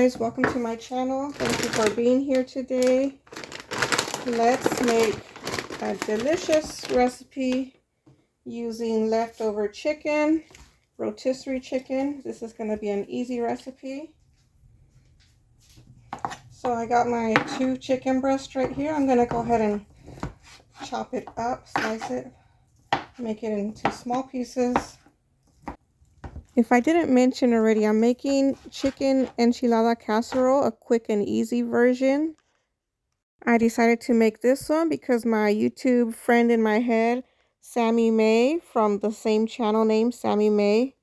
guys, welcome to my channel. Thank you for being here today. Let's make a delicious recipe using leftover chicken, rotisserie chicken. This is going to be an easy recipe. So I got my 2 chicken breasts right here. I'm going to go ahead and chop it up, slice it, make it into small pieces. If I didn't mention already, I'm making chicken enchilada casserole, a quick and easy version. I decided to make this one because my YouTube friend in my head, Sammi May, from the same channel name, Sammi May,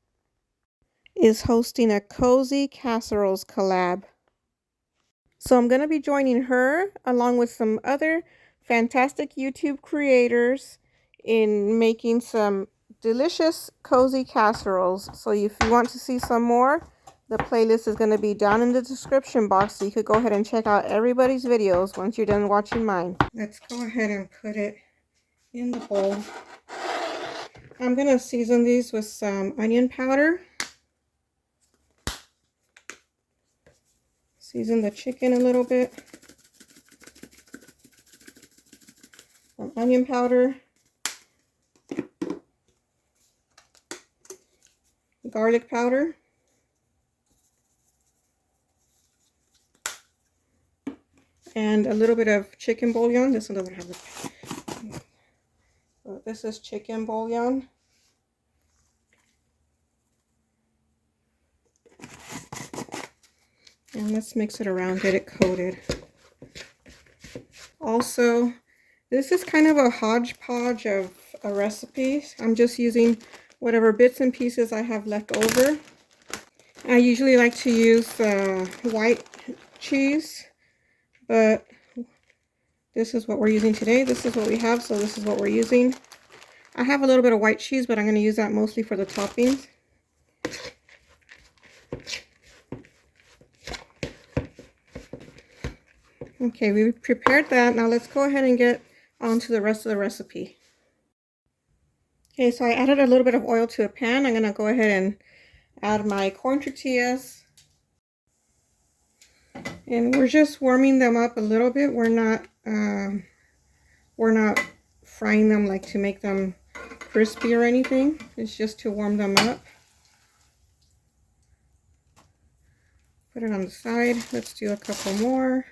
is hosting a Cozy Casseroles collab. So I'm going to be joining her along with some other fantastic YouTube creators in making some delicious cozy casseroles. So if you want to see some more, the playlist is going to be down in the description box, so you could go ahead and check out everybody's videos once you're done watching mine. Let's go ahead and put it in the bowl. I'm going to season these with some onion powder. Season the chicken a little bit. Some onion powder. Garlic powder. And a little bit of chicken bouillon. This one doesn't have it. So this is chicken bouillon. And let's mix it around, get it coated. Also, this is kind of a hodgepodge of a recipe. I'm just using whatever bits and pieces I have left over. I usually like to use white cheese, but this is what we're using today. This is what we have, so this is what we're using. I have a little bit of white cheese, but I'm going to use that mostly for the toppings. Okay, we prepared that. Now let's go ahead and get on to the rest of the recipe. Okay, so I added a little bit of oil to a pan. I'm going to go ahead and add my corn tortillas. And we're just warming them up a little bit. We're not frying them like to make them crispy or anything. It's just to warm them up. Put it on the side. Let's do a couple more.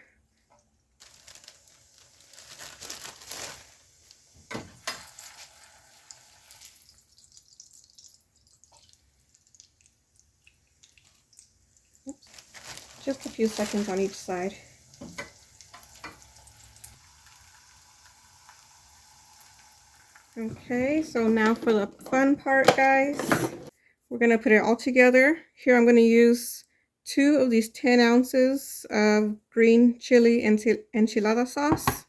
Just a few seconds on each side. Okay, so now for the fun part, guys. We're going to put it all together. Here I'm going to use 2 of these 10 ounces of green chili enchilada sauce.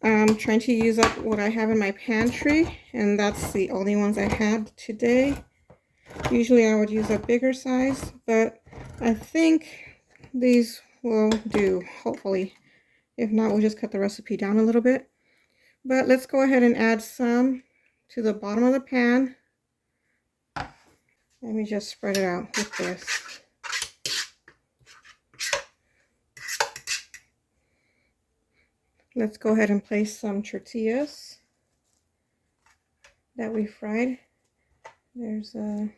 I'm trying to use up what I have in my pantry, and that's the only ones I had today. Usually I would use a bigger size, but I think these will do, hopefully. If not, we'll just cut the recipe down a little bit. But let's go ahead and add some to the bottom of the pan. Let me just spread it out with this. Let's go ahead and place some tortillas that we fried. There's a...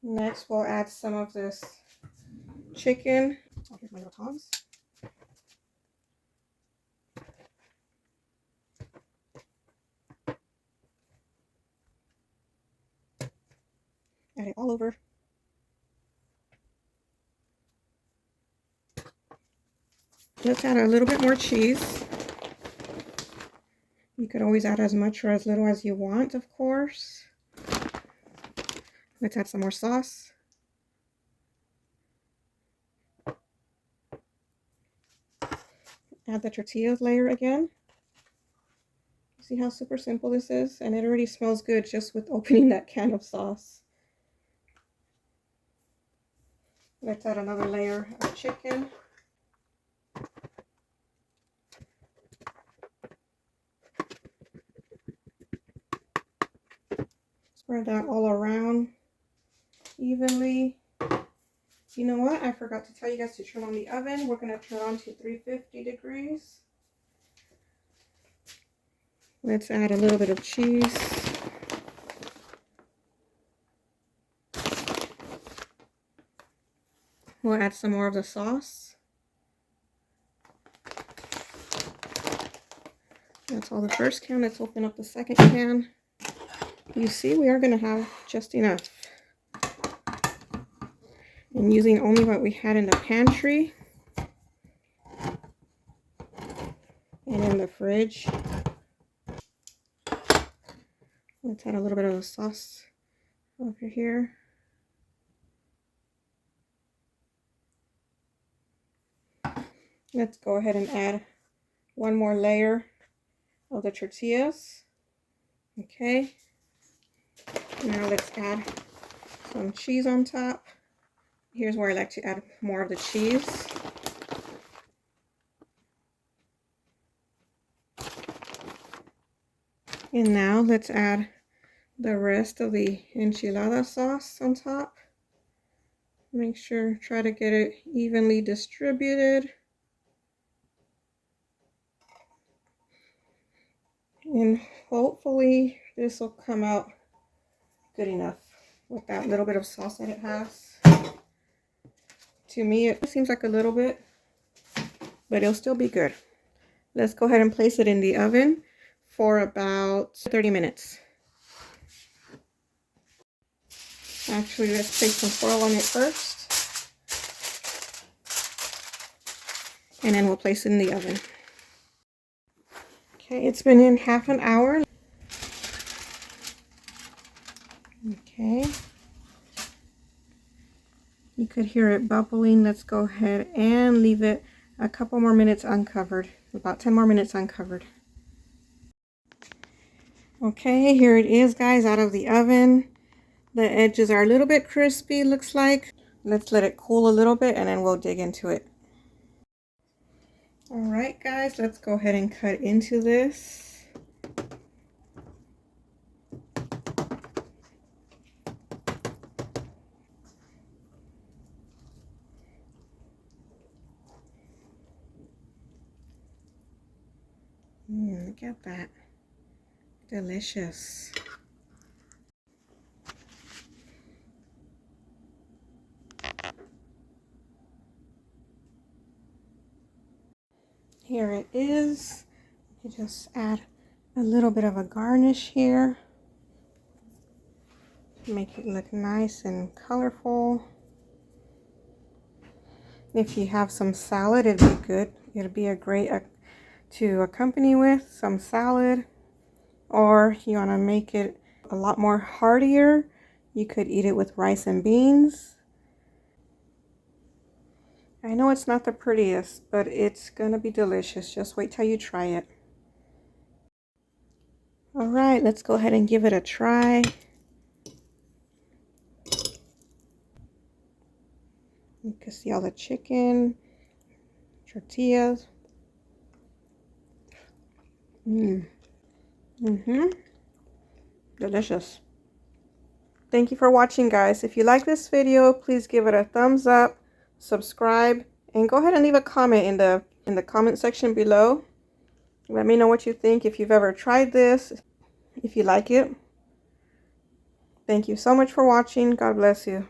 Next, we'll add some of this chicken. Oh, here's my little tongs. Add it all over. Let's add a little bit more cheese. You could always add as much or as little as you want, of course. Let's add some more sauce. Add the tortilla layer again. See how super simple this is? And it already smells good just with opening that can of sauce. Let's add another layer of chicken. Spread that all around evenly. You know what? I forgot to tell you guys to turn on the oven. We're going to turn on to 350 degrees. Let's add a little bit of cheese. We'll add some more of the sauce. That's all the first can. Let's open up the second can. You see, we are going to have just enough. And using only what we had in the pantry and in the fridge. Let's add a little bit of the sauce over here. Let's go ahead and add one more layer of the tortillas. Okay. Now let's add some cheese on top. Here's where I like to add more of the cheese. And now let's add the rest of the enchilada sauce on top. Make sure, try to get it evenly distributed. And hopefully this will come out good enough with that little bit of sauce that it has. To me, it seems like a little bit, but it'll still be good. Let's go ahead and place it in the oven for about 30 minutes. Actually, let's place some foil on it first. And then we'll place it in the oven. Okay, it's been in half an hour. Okay. You could hear it bubbling. Let's go ahead and leave it a couple more minutes uncovered. About 10 more minutes uncovered. Okay, here it is, guys, out of the oven. The edges are a little bit crispy, looks like. Let's let it cool a little bit and then we'll dig into it. All right, guys, let's go ahead and cut into this. Look at that. Delicious. Here it is. You just add a little bit of a garnish here. Make it look nice and colorful. If you have some salad, it'd be good. It'd be a great to accompany with some salad. Or you want to make it a lot more heartier, you could eat it with rice and beans. I know it's not the prettiest, but it's gonna be delicious. Just wait till you try it. All right, let's go ahead and give it a try. You can see all the chicken, tortillas. Delicious. Thank you for watching, guys. If you like this video, please give it a thumbs up, subscribe, and go ahead and leave a comment in the comment section below. Let me know what you think, if you've ever tried this, if you like it. Thank you so much for watching. God bless you.